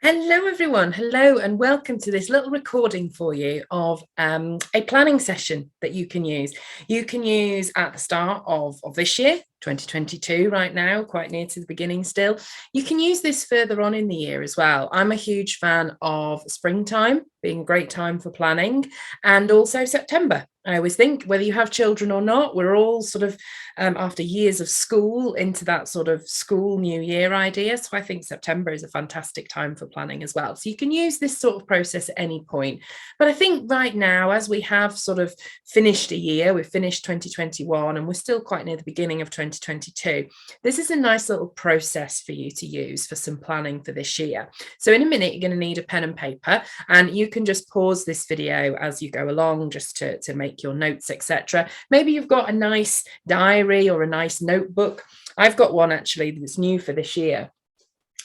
Hello, everyone. Hello, and welcome to this little recording for you of a planning session that you can use. You can use at the start of this year, 2022, right now, quite near to the beginning still. You can use this further on in the year as well. I'm a huge fan of springtime being a great time for planning, and also September. I always think whether you have children or not, we're all sort of after years of school into that sort of school new year idea. So I think September is a fantastic time for planning as well. So you can use this sort of process at any point. But I think right now, as we have sort of finished a year, we've finished 2021 and we're still quite near the beginning of 2022, this is a nice little process for you to use for some planning for this year. So in a minute, you're going to need a pen and paper, and you can just pause this video as you go along just to make your notes, etc. Maybe you've got a nice diary or a nice notebook. I've got one actually that's new for this year.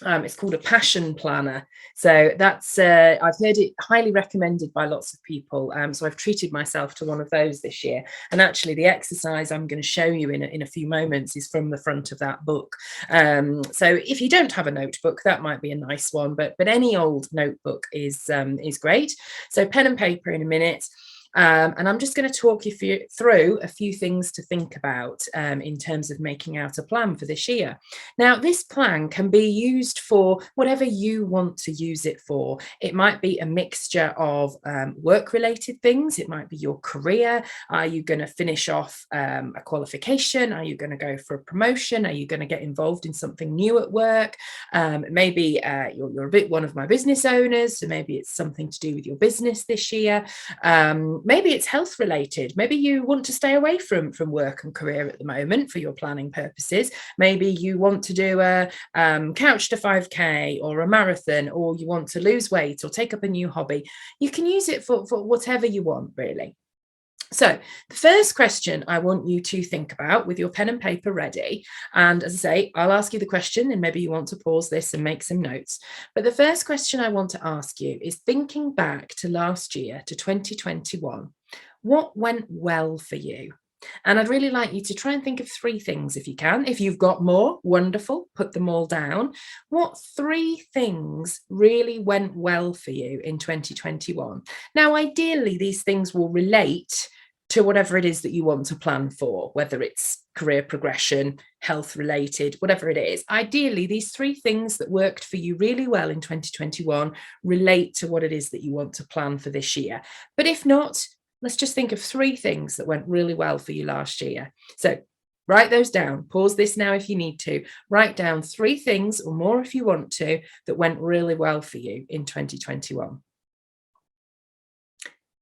It's called a passion planner. So that's I've heard it highly recommended by lots of people. So I've treated myself to one of those this year. And actually the exercise I'm going to show you in a few moments is from the front of that book. So if you don't have a notebook, that might be a nice one, but any old notebook is great. So pen and paper in a minute. And I'm just going to talk you through a few things to think about in terms of making out a plan for this year. Now, this plan can be used for whatever you want to use it for. It might be a mixture of work-related things. It might be your career. Are you going to finish off a qualification? Are you going to go for a promotion? Are you going to get involved in something new at work? Maybe you're a bit one of my business owners, so maybe it's something to do with your business this year. Maybe it's health related. Maybe you want to stay away from work and career at the moment for your planning purposes. Maybe you want to do a couch to 5K or a marathon, or you want to lose weight or take up a new hobby. You can use it for whatever you want, really. So the first question I want you to think about with your pen and paper ready, and as I say, I'll ask you the question and maybe you want to pause this and make some notes. But the first question I want to ask you is, thinking back to last year, to 2021, what went well for you? And I'd really like you to try and think of three things if you can. If you've got more, wonderful, put them all down. What three things really went well for you in 2021? Now, ideally, these things will relate to whatever it is that you want to plan for, whether it's career progression, health related, whatever it is. Ideally, these three things that worked for you really well in 2021 relate to what it is that you want to plan for this year. But if not, let's just think of three things that went really well for you last year. So write those down. Pause this now if you need to. Write down three things or more if you want to that went really well for you in 2021.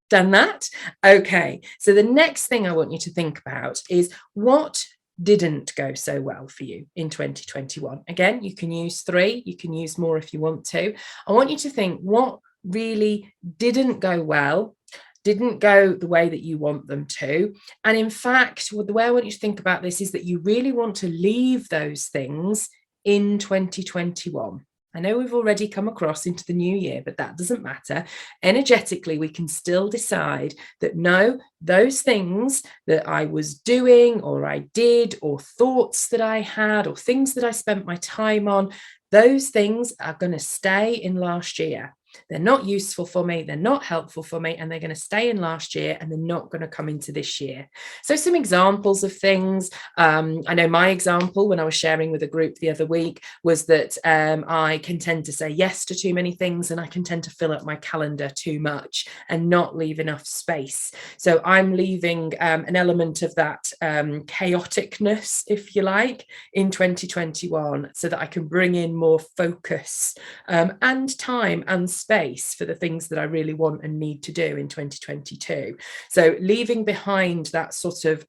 Done that? Okay. So the next thing I want you to think about is what didn't go so well for you in 2021. Again, you can use three, you can use more if you want to. I want you to think what really didn't go well, didn't go the way that you want them to. And in fact, the way I want you to think about this is that you really want to leave those things in 2021. I know we've already come across into the new year, but that doesn't matter. Energetically, we can still decide that no, those things that I was doing or I did or thoughts that I had or things that I spent my time on, those things are going to stay in last year. They're not useful for me, they're not helpful for me, and they're going to stay in last year and they're not going to come into this year. So some examples of things, I know my example when I was sharing with a group the other week was that I can tend to say yes to too many things, and I can tend to fill up my calendar too much and not leave enough space. So I'm leaving an element of that chaoticness, if you like, in 2021 so that I can bring in more focus and time and space for the things that I really want and need to do in 2022. So leaving behind that sort of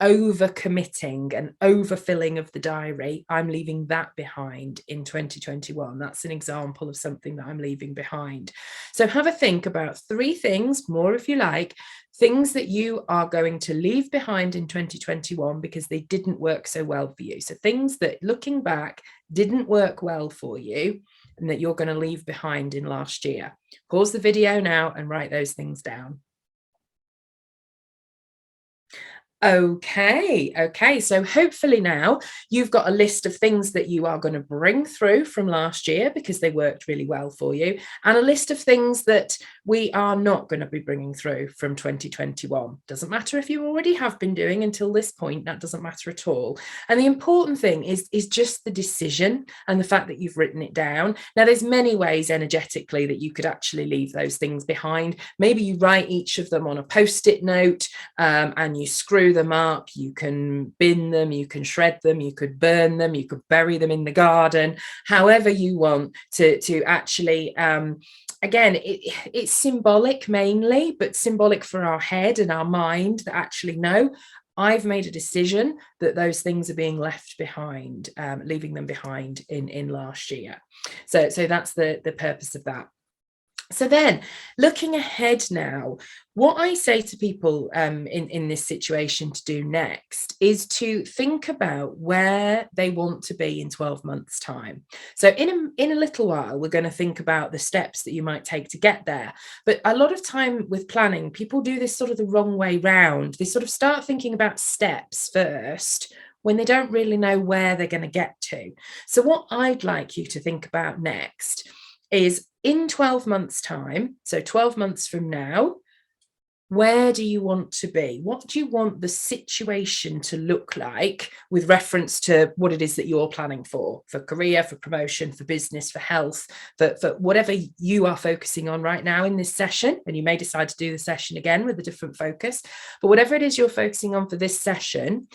overcommitting and overfilling of the diary, I'm leaving that behind in 2021. That's an example of something that I'm leaving behind. So have a think about three things, more if you like, things that you are going to leave behind in 2021 because they didn't work so well for you. So things that, looking back, didn't work well for you and that you're going to leave behind in last year. Pause the video now and write those things down. Okay. So hopefully now you've got a list of things that you are going to bring through from last year because they worked really well for you, and a list of things that we are not going to be bringing through from 2021. Doesn't matter if you already have been doing until this point, that doesn't matter at all. And the important thing is just the decision and the fact that you've written it down. Now, there's many ways energetically that you could actually leave those things behind. Maybe you write each of them on a post-it note, and you screw them up, you can bin them, you can shred them, you could burn them, you could bury them in the garden, however you want to actually again, it's symbolic mainly, but symbolic for our head and our mind that actually know I've made a decision that those things are being left behind, leaving them behind in last year. So that's the purpose of that. So then, looking ahead now, what I say to people in this situation to do next is to think about where they want to be in 12 months' time. So in a little while, we're going to think about the steps that you might take to get there. But a lot of time with planning, people do this sort of the wrong way round. They sort of start thinking about steps first when they don't really know where they're going to get to. So what I'd like you to think about next is in 12 months' time, so 12 months from now, where do you want to be? What do you want the situation to look like with reference to what it is that you're planning for career, for promotion, for business, for health, for whatever you are focusing on right now in this session? And you may decide to do the session again with a different focus, but whatever it is you're focusing on for this session,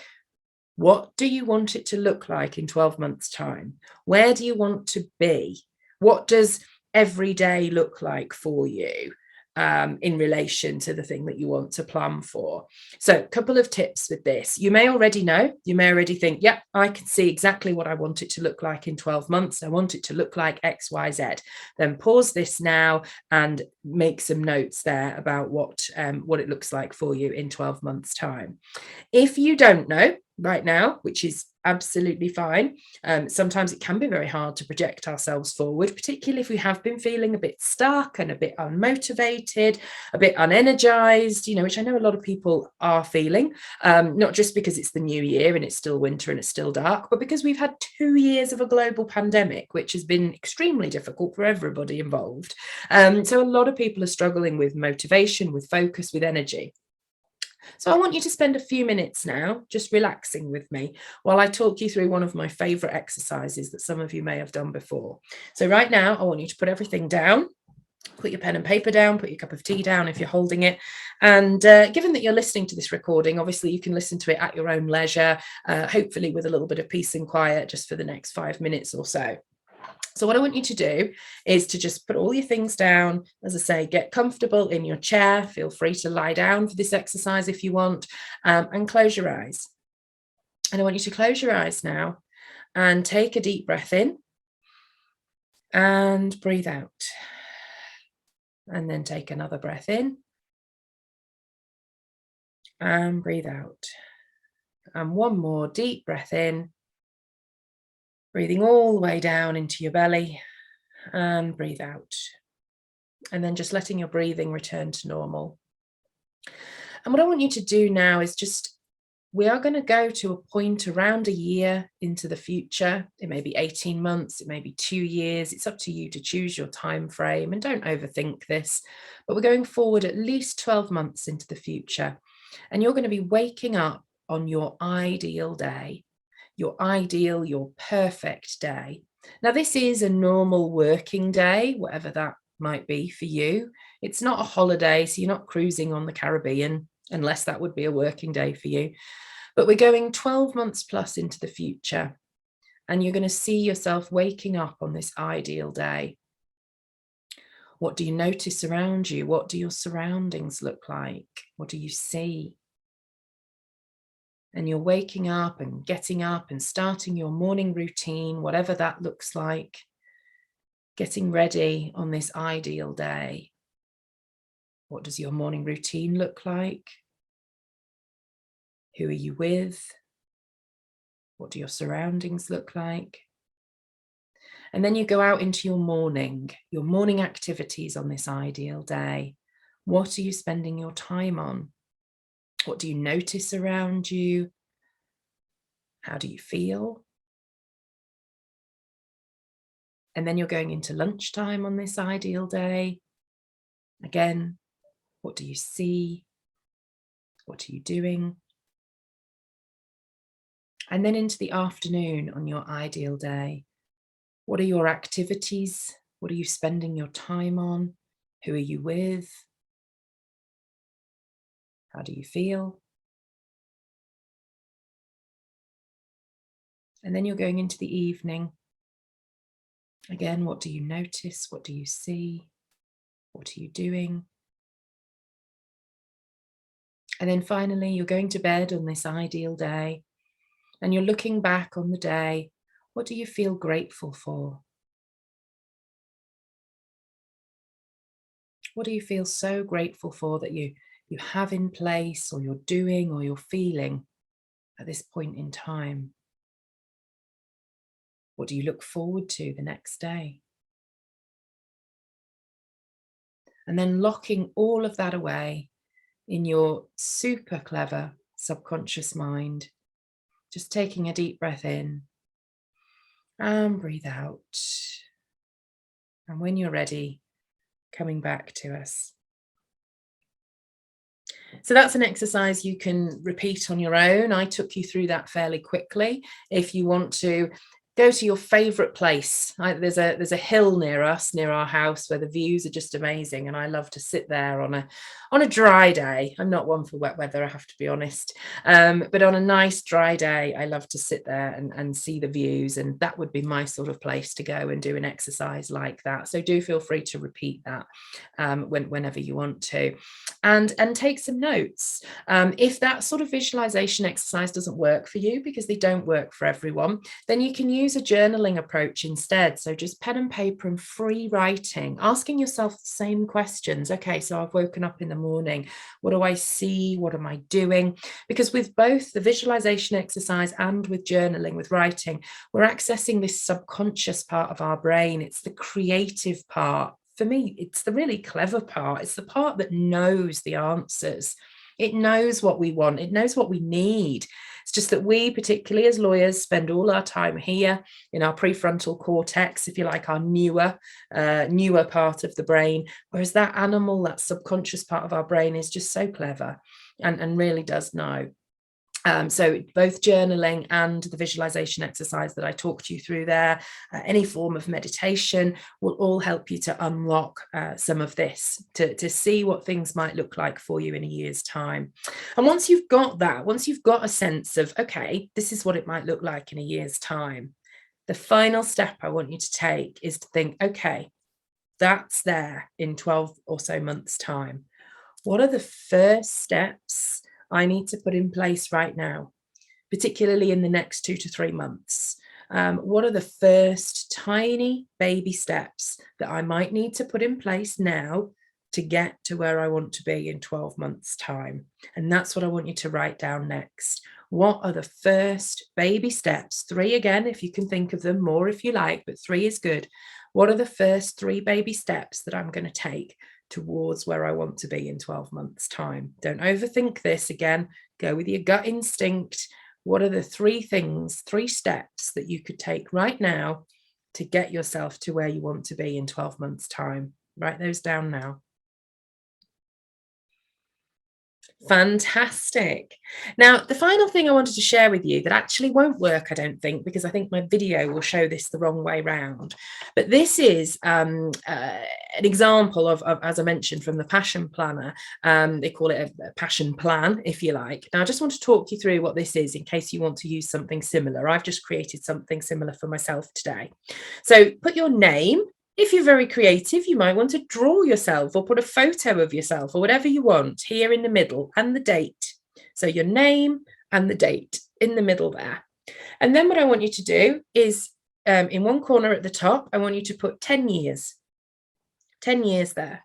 what do you want it to look like in 12 months' time? Where do you want to be? What does every day look like for you in relation to the thing that you want to plan for? So a couple of tips with this. You may already know, you may already think, yeah, I can see exactly what I want it to look like in 12 months. I want it to look like X, Y, Z. Then pause this now and make some notes there about what it looks like for you in 12 months' time. If you don't know right now, which is absolutely fine, sometimes it can be very hard to project ourselves forward, particularly if we have been feeling a bit stuck and a bit unmotivated, a bit unenergized, which I know a lot of people are feeling, not just because it's the new year and it's still winter and it's still dark, but because we've had 2 years of a global pandemic, which has been extremely difficult for everybody involved. So a lot of people are struggling with motivation, with focus, with energy. So I want you to spend a few minutes now just relaxing with me while I talk you through one of my favorite exercises that some of you may have done before. So right now, I want you to put everything down. Put your pen and paper down, put your cup of tea down if you're holding it. And given that you're listening to this recording, obviously you can listen to it at your own leisure, hopefully with a little bit of peace and quiet just for the next 5 minutes or so. So what I want you to do is to just put all your things down. As I say, get comfortable in your chair. Feel free to lie down for this exercise if you want, and close your eyes. And I want you to close your eyes now and take a deep breath in and breathe out. And then take another breath in and breathe out. And one more deep breath in, breathing all the way down into your belly, and breathe out. And then just letting your breathing return to normal. And what I want you to do now is we are going to go to a point around a year into the future. It may be 18 months, it may be 2 years. It's up to you to choose your time frame, and don't overthink this. But we're going forward at least 12 months into the future. And you're going to be waking up on your ideal day, your perfect day. Now, this is a normal working day, whatever that might be for you. It's not a holiday, so you're not cruising on the Caribbean, unless that would be a working day for you. But we're going 12 months plus into the future, and you're going to see yourself waking up on this ideal day. What do you notice around you? What do your surroundings look like? What do you see? And you're waking up and getting up and starting your morning routine, whatever that looks like, getting ready on this ideal day. What does your morning routine look like? Who are you with? What do your surroundings look like? And then you go out into your morning activities on this ideal day. What are you spending your time on? What do you notice around you? How do you feel? And then you're going into lunchtime on this ideal day. Again, what do you see? What are you doing? And then into the afternoon on your ideal day. What are your activities? What are you spending your time on? Who are you with? How do you feel? And then you're going into the evening. Again, what do you notice? What do you see? What are you doing? And then finally, you're going to bed on this ideal day, and you're looking back on the day. What do you feel grateful for? What do you feel so grateful for that you have in place, or you're doing, or you're feeling at this point in time? What do you look forward to the next day? And then locking all of that away in your super clever subconscious mind, just taking a deep breath in and breathe out. And when you're ready, coming back to us. So that's an exercise you can repeat on your own. I took you through that fairly quickly. If you want to go to your favorite place, there's a hill near us, near our house, where the views are just amazing, and I love to sit there on a dry day. I'm not one for wet weather, I have to be honest, but on a nice dry day, I love to sit there and see the views, and that would be my sort of place to go and do an exercise like that. So do feel free to repeat that whenever you want to, and take some notes. If that sort of visualization exercise doesn't work for you, because they don't work for everyone, then you can use a journaling approach instead. So just pen and paper and free writing, asking yourself the same questions. Okay, so I've woken up in the morning. What do I see? What am I doing? Because with both the visualization exercise and with journaling, with writing, we're accessing this subconscious part of our brain. It's the creative part. For me, it's the really clever part. It's the part that knows the answers. It knows what we want. It knows what we need. It's just that we, particularly as lawyers, spend all our time here in our prefrontal cortex, if you like, our newer part of the brain, whereas that animal, that subconscious part of our brain, is just so clever and really does know. So both journaling and the visualization exercise that I talked you through there, any form of meditation, will all help you to unlock some of this, to see what things might look like for you in a year's time. And once you've got that, once you've got a sense of, okay, this is what it might look like in a year's time, the final step I want you to take is to think, okay, that's there in 12 or so months' time. What are the first steps I need to put in place right now, particularly in the next 2 to 3 months? What are the first tiny baby steps that I might need to put in place now to get to where I want to be in 12 months' time? And that's what I want you to write down next. What are the first baby steps? 3 again, if you can think of them, more if you like, but 3 is good. What are the first 3 baby steps that I'm going to take towards where I want to be in 12 months' time? Don't overthink this. Again, go with your gut instinct. What are the 3 things, 3 steps that you could take right now to get yourself to where you want to be in 12 months' time? Write those down now. Fantastic. Now, the final thing I wanted to share with you that actually won't work, I don't think, because I think my video will show this the wrong way round. But this is an example of, as I mentioned, from the Passion Planner. They call it a passion plan, if you like. Now, I just want to talk you through what this is in case you want to use something similar. I've just created something similar for myself today. So put your name. If you're very creative, you might want to draw yourself or put a photo of yourself or whatever you want here in the middle, and the date. So your name and the date in the middle there. And then what I want you to do is in one corner at the top, I want you to put 10 years. 10 years there.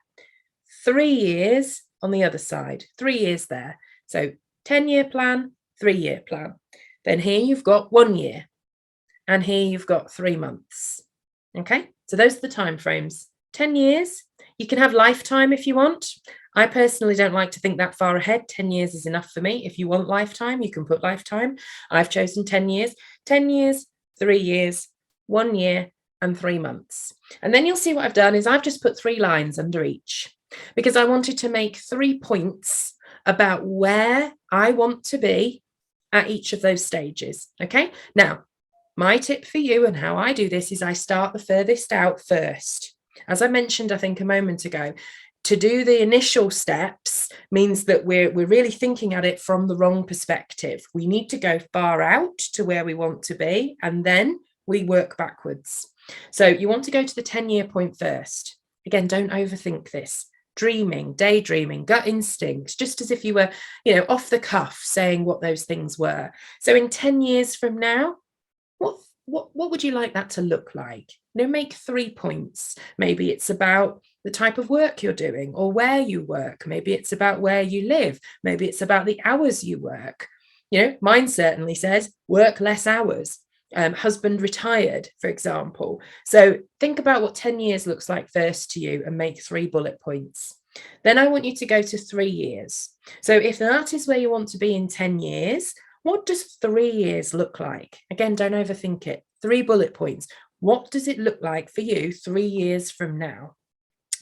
3 years on the other side. 3 years there. So 10-year plan, 3-year plan. Then here you've got 1 year. And here you've got 3 months. Okay, so those are the time frames 10 years. You can have lifetime if you want. I personally don't like to think that far ahead. 10 years is enough for me. If you want lifetime, you can put lifetime. I've chosen 10 years. 10 years, 3 years, 1 year, and 3 months. And then you'll see what I've done is I've just put 3 lines under each, because I wanted to make 3 points about where I want to be at each of those stages. Okay. Now, my tip for you and how I do this is I start the furthest out first. As I mentioned, I think a moment ago, to do the initial steps means that we're really thinking at it from the wrong perspective. We need to go far out to where we want to be, and then we work backwards. So you want to go to the 10-year point first. Again, don't overthink this. Dreaming, daydreaming, gut instincts, just as if you were, off the cuff saying what those things were. So in 10 years from now, what would you like that to look like? Make 3 points. Maybe it's about the type of work you're doing or where you work. Maybe it's about where you live. Maybe it's about the hours you work. Mine certainly says work less hours. Husband retired, for example. So think about what 10 years looks like first to you and make 3 bullet points. Then I want you to go to 3 years. So if that is where you want to be in 10 years, what does 3 years look like? Again, don't overthink it. 3 bullet points. What does it look like for you 3 years from now?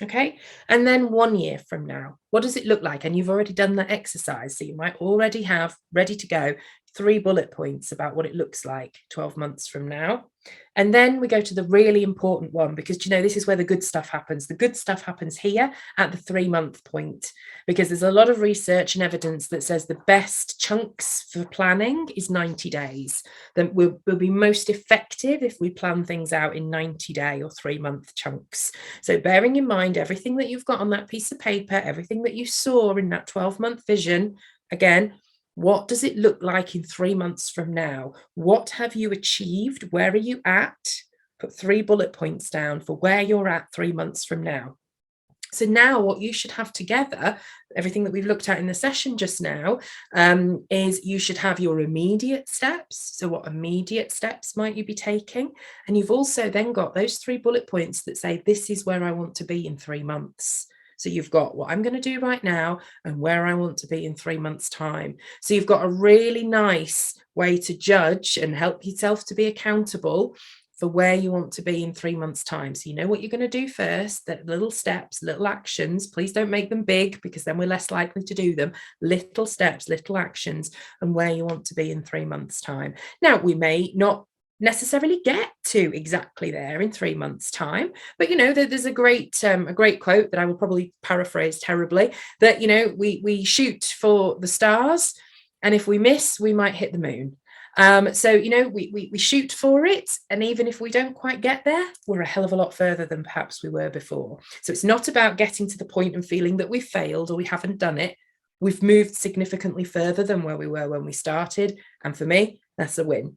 Okay. And then 1 year from now, what does it look like? And you've already done that exercise. So you might already have ready to go 3 bullet points about what it looks like 12 months from now. And then we go to the really important one, because this is where the good stuff happens. The good stuff happens here at the 3-month point, because there's a lot of research and evidence that says the best chunks for planning is 90 days. Then we'll be most effective if we plan things out in 90-day or 3-month chunks. So bearing in mind everything that you've got on that piece of paper, everything that you saw in that 12-month vision, again, what does it look like in 3 months from now? What have you achieved? Where are you at? Put 3 bullet points down for where you're at 3 months from now. So now what you should have together, everything that we've looked at in the session just now, is you should have your immediate steps. So what immediate steps might you be taking? And you've also then got those 3 bullet points that say, this is where I want to be in 3 months. So you've got what I'm going to do right now and where I want to be in 3 months' time. So you've got a really nice way to judge and help yourself to be accountable for where you want to be in 3 months' time. So you know what you're going to do first, that little steps, little actions. Please don't make them big, because then we're less likely to do them. Little steps, little actions, and where you want to be in 3 months' time. Now, we may not necessarily get to exactly there in 3 months' time, but there's a great quote that I will probably paraphrase terribly, that we shoot for the stars, and if we miss, we might hit the moon. So we shoot for it, and even if we don't quite get there, we're a hell of a lot further than perhaps we were before. So it's not about getting to the point and feeling that we've failed or we haven't done it. We've moved significantly further than where we were when we started, and for me, that's a win.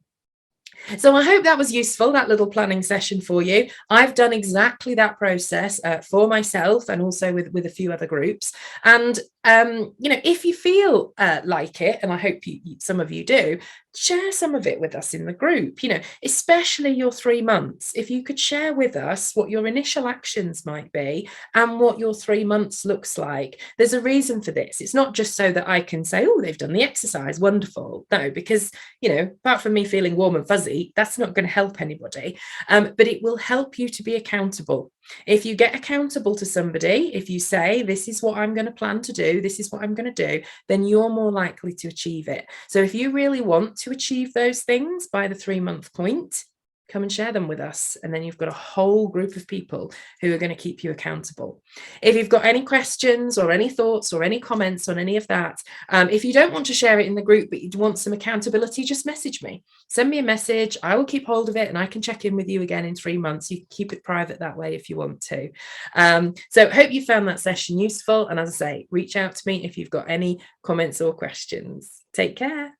So I hope that was useful, that little planning session for you. I've done exactly that process for myself, and also with a few other groups. And if you feel like it, and I hope some of you do, share some of it with us in the group, especially your 3 months. If you could share with us what your initial actions might be and what your 3 months looks like. There's a reason for this. It's not just so that I can say, oh, they've done the exercise, wonderful. No, because, apart from me feeling warm and fuzzy, that's not going to help anybody. But it will help you to be accountable. If you get accountable to somebody, if you say, this is what I'm going to plan to do, this is what I'm going to do, then you're more likely to achieve it. So if you really want to achieve those things by the 3-month point, come and share them with us. And then you've got a whole group of people who are going to keep you accountable. If you've got any questions or any thoughts or any comments on any of that, if you don't want to share it in the group, but you want some accountability, just message me. Send me a message. I will keep hold of it, and I can check in with you again in 3 months. You can keep it private that way if you want to. So hope you found that session useful. And as I say, reach out to me if you've got any comments or questions. Take care.